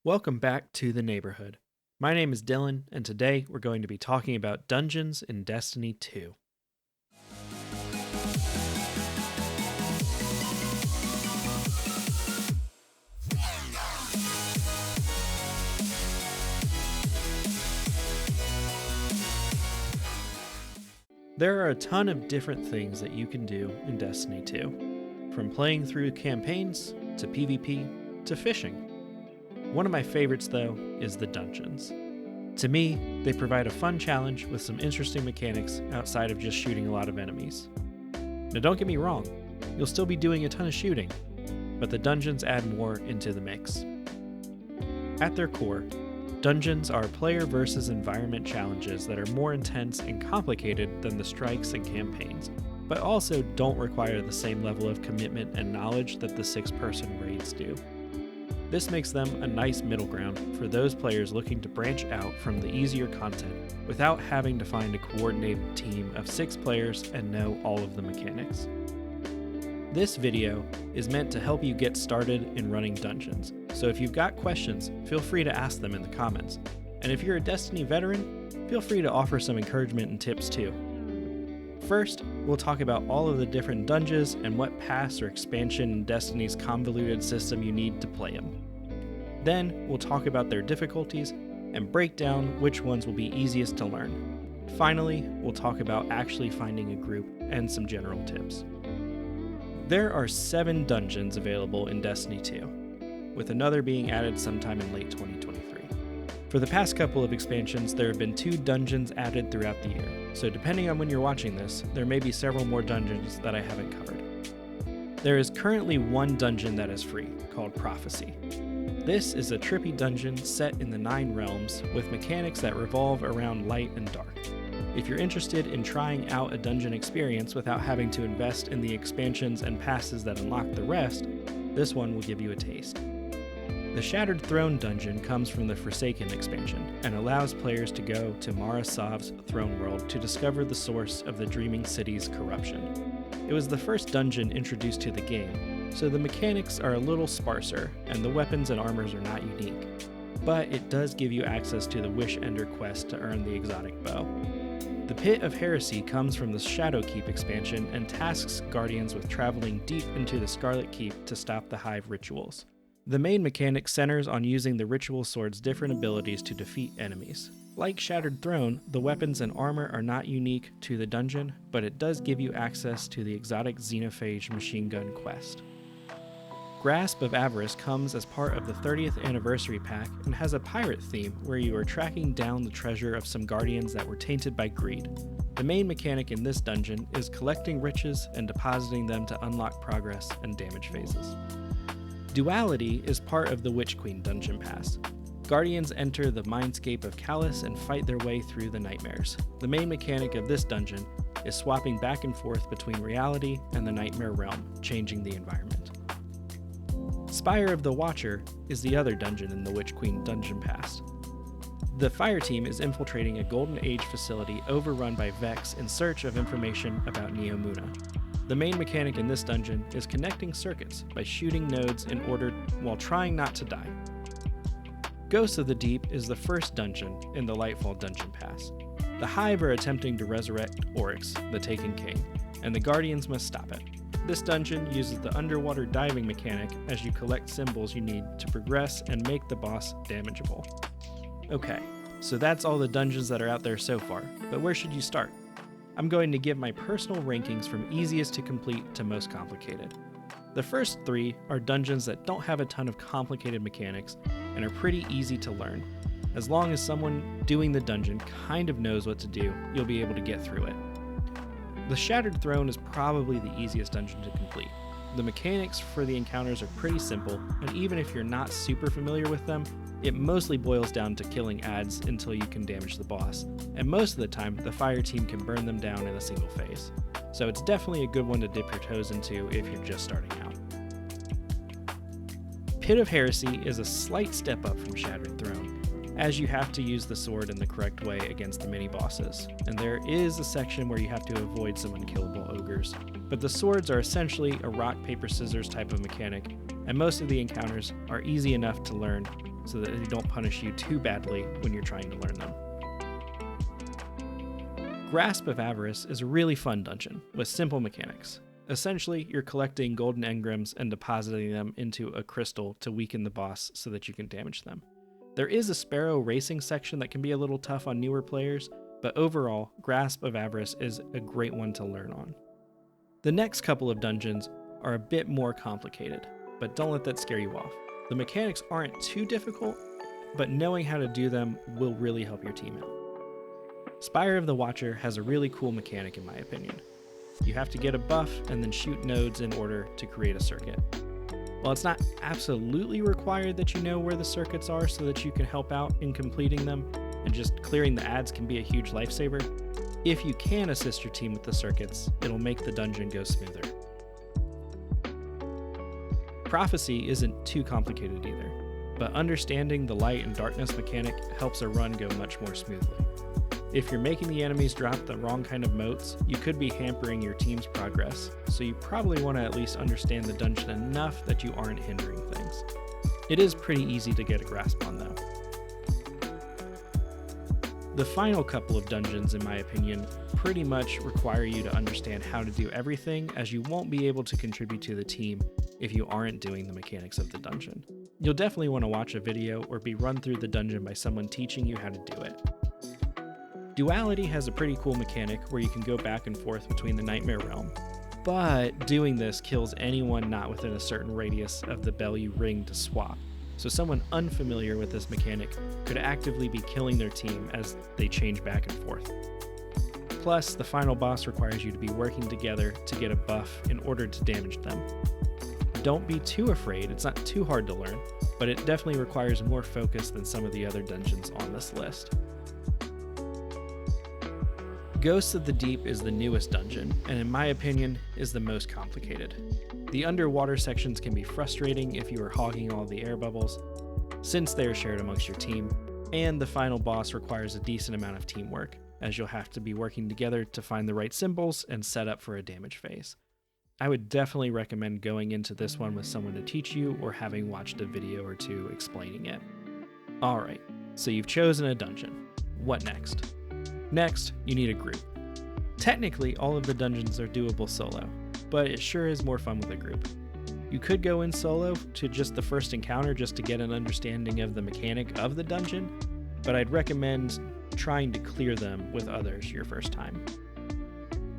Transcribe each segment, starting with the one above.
Welcome back to the neighborhood. My name is Dylan, and today we're going to be talking about dungeons in Destiny 2. There are a ton of different things that you can do in Destiny 2, from playing through campaigns, to PvP, to fishing. One of my favorites, though, is the dungeons. To me, they provide a fun challenge with some interesting mechanics outside of just shooting a lot of enemies. Now don't get me wrong, you'll still be doing a ton of shooting, but the dungeons add more into the mix. At their core, dungeons are player versus environment challenges that are more intense and complicated than the strikes and campaigns, but also don't require the same level of commitment and knowledge that the 6-person raids do. This makes them a nice middle ground for those players looking to branch out from the easier content without having to find a coordinated team of 6 players and know all of the mechanics. This video is meant to help you get started in running dungeons, so if you've got questions, feel free to ask them in the comments. And if you're a Destiny veteran, feel free to offer some encouragement and tips too. First, we'll talk about all of the different dungeons and what pass or expansion in Destiny's convoluted system you need to play them. Then, we'll talk about their difficulties and break down which ones will be easiest to learn. Finally, we'll talk about actually finding a group and some general tips. There are 7 dungeons available in Destiny 2, with another being added sometime in late 2023. For the past couple of expansions, there have been 2 dungeons added throughout the year, so depending on when you're watching this, there may be several more dungeons that I haven't covered. There is currently one dungeon that is free, called Prophecy. This is a trippy dungeon set in the 9 realms with mechanics that revolve around light and dark. If you're interested in trying out a dungeon experience without having to invest in the expansions and passes that unlock the rest, this one will give you a taste. The Shattered Throne dungeon comes from the Forsaken expansion and allows players to go to Mara Sov's throne world to discover the source of the Dreaming City's corruption. It was the first dungeon introduced to the game, so the mechanics are a little sparser and the weapons and armors are not unique, but it does give you access to the Wish Ender quest to earn the exotic bow. The Pit of Heresy comes from the Shadowkeep expansion and tasks Guardians with traveling deep into the Scarlet Keep to stop the Hive rituals. The main mechanic centers on using the ritual sword's different abilities to defeat enemies. Like Shattered Throne, the weapons and armor are not unique to the dungeon, but it does give you access to the exotic Xenophage machine gun quest. Grasp of Avarice comes as part of the 30th anniversary pack and has a pirate theme where you are tracking down the treasure of some guardians that were tainted by greed. The main mechanic in this dungeon is collecting riches and depositing them to unlock progress and damage phases. Duality is part of the Witch Queen dungeon pass. Guardians enter the mindscape of Callus and fight their way through the nightmares. The main mechanic of this dungeon is swapping back and forth between reality and the nightmare realm, changing the environment. Spire of the Watcher is the other dungeon in the Witch Queen dungeon pass. The fire team is infiltrating a Golden Age facility overrun by Vex in search of information about Neomuna. The main mechanic in this dungeon is connecting circuits by shooting nodes in order while trying not to die. Ghosts of the Deep is the first dungeon in the Lightfall dungeon pass. The Hive are attempting to resurrect Oryx, the Taken King, and the Guardians must stop it. This dungeon uses the underwater diving mechanic as you collect symbols you need to progress and make the boss damageable. Okay, so that's all the dungeons that are out there so far, but where should you start? I'm going to give my personal rankings from easiest to complete to most complicated. The first 3 are dungeons that don't have a ton of complicated mechanics and are pretty easy to learn. As long as someone doing the dungeon kind of knows what to do, you'll be able to get through it. The Shattered Throne is probably the easiest dungeon to complete. The mechanics for the encounters are pretty simple, and even if you're not super familiar with them, it mostly boils down to killing adds until you can damage the boss, and most of the time the fire team can burn them down in a single phase. So it's definitely a good one to dip your toes into if you're just starting out. Pit of Heresy is a slight step up from Shattered Throne, as you have to use the sword in the correct way against the mini-bosses, and there is a section where you have to avoid some unkillable ogres, but the swords are essentially a rock, paper, scissors type of mechanic, and most of the encounters are easy enough to learn so that they don't punish you too badly when you're trying to learn them. Grasp of Avarice is a really fun dungeon with simple mechanics. Essentially, you're collecting golden engrams and depositing them into a crystal to weaken the boss so that you can damage them. There is a sparrow racing section that can be a little tough on newer players, but overall, Grasp of Avarice is a great one to learn on. The next couple of dungeons are a bit more complicated, but don't let that scare you off. The mechanics aren't too difficult, but knowing how to do them will really help your team out. Spire of the Watcher has a really cool mechanic in my opinion. You have to get a buff and then shoot nodes in order to create a circuit. While it's not absolutely required that you know where the circuits are so that you can help out in completing them, and just clearing the ads can be a huge lifesaver, if you can assist your team with the circuits, it'll make the dungeon go smoother. Prophecy isn't too complicated either, but understanding the light and darkness mechanic helps a run go much more smoothly. If you're making the enemies drop the wrong kind of motes, you could be hampering your team's progress, so you probably want to at least understand the dungeon enough that you aren't hindering things. It is pretty easy to get a grasp on though. The final couple of dungeons, in my opinion, pretty much require you to understand how to do everything, as you won't be able to contribute to the team if you aren't doing the mechanics of the dungeon. You'll definitely want to watch a video or be run through the dungeon by someone teaching you how to do it. Duality has a pretty cool mechanic where you can go back and forth between the Nightmare Realm, but doing this kills anyone not within a certain radius of the bell you ring to swap. So someone unfamiliar with this mechanic could actively be killing their team as they change back and forth. Plus, the final boss requires you to be working together to get a buff in order to damage them. Don't be too afraid, it's not too hard to learn, but it definitely requires more focus than some of the other dungeons on this list. Ghosts of the Deep is the newest dungeon, and in my opinion, is the most complicated. The underwater sections can be frustrating if you are hogging all the air bubbles, since they are shared amongst your team, and the final boss requires a decent amount of teamwork, as you'll have to be working together to find the right symbols and set up for a damage phase. I would definitely recommend going into this one with someone to teach you or having watched a video or two explaining it. Alright, so you've chosen a dungeon. What next? Next, you need a group. Technically, all of the dungeons are doable solo, but it sure is more fun with a group. You could go in solo to just the first encounter just to get an understanding of the mechanic of the dungeon, but I'd recommend trying to clear them with others your first time.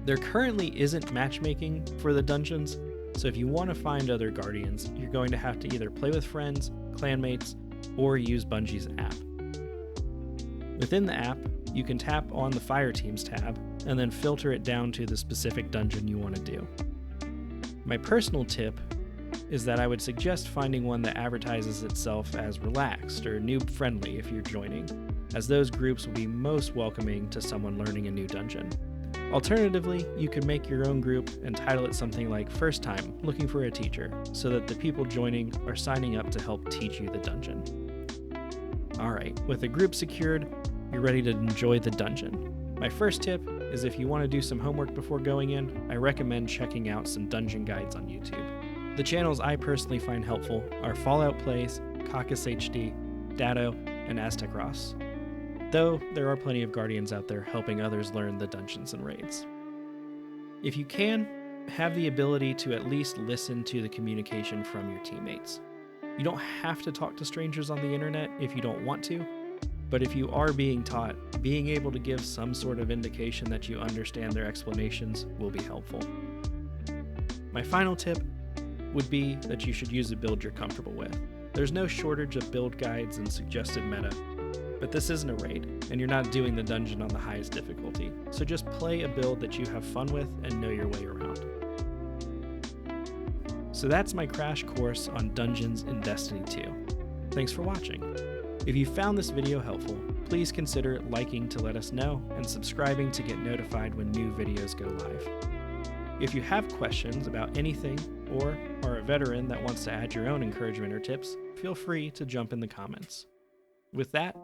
There currently isn't matchmaking for the dungeons, so if you want to find other Guardians, you're going to have to either play with friends, clanmates, or use Bungie's app. Within the app, you can tap on the Fire Teams tab and then filter it down to the specific dungeon you want to do. My personal tip is that I would suggest finding one that advertises itself as relaxed or noob friendly if you're joining, as those groups will be most welcoming to someone learning a new dungeon. Alternatively, you could make your own group and title it something like First Time Looking for a Teacher, so that the people joining are signing up to help teach you the dungeon. Alright, with a group secured, you're ready to enjoy the dungeon. My first tip is if you want to do some homework before going in, I recommend checking out some dungeon guides on YouTube. The channels I personally find helpful are Fallout Plays, Caucus HD, Datto, and Aztec Ross. Though there are plenty of Guardians out there helping others learn the dungeons and raids. If you can, have the ability to at least listen to the communication from your teammates. You don't have to talk to strangers on the internet if you don't want to, but if you are being taught, being able to give some sort of indication that you understand their explanations will be helpful. My final tip would be that you should use a build you're comfortable with. There's no shortage of build guides and suggested meta, but this isn't a raid, and you're not doing the dungeon on the highest difficulty, so just play a build that you have fun with and know your way around. So that's my crash course on dungeons in Destiny 2. Thanks for watching. If you found this video helpful, please consider liking to let us know and subscribing to get notified when new videos go live. If you have questions about anything or are a veteran that wants to add your own encouragement or tips, feel free to jump in the comments. With that,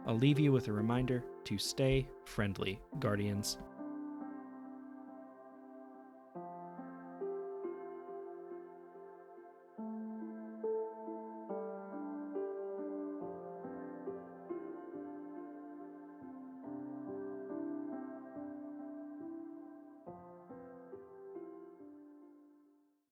I'll leave you with a reminder to stay friendly, Guardians.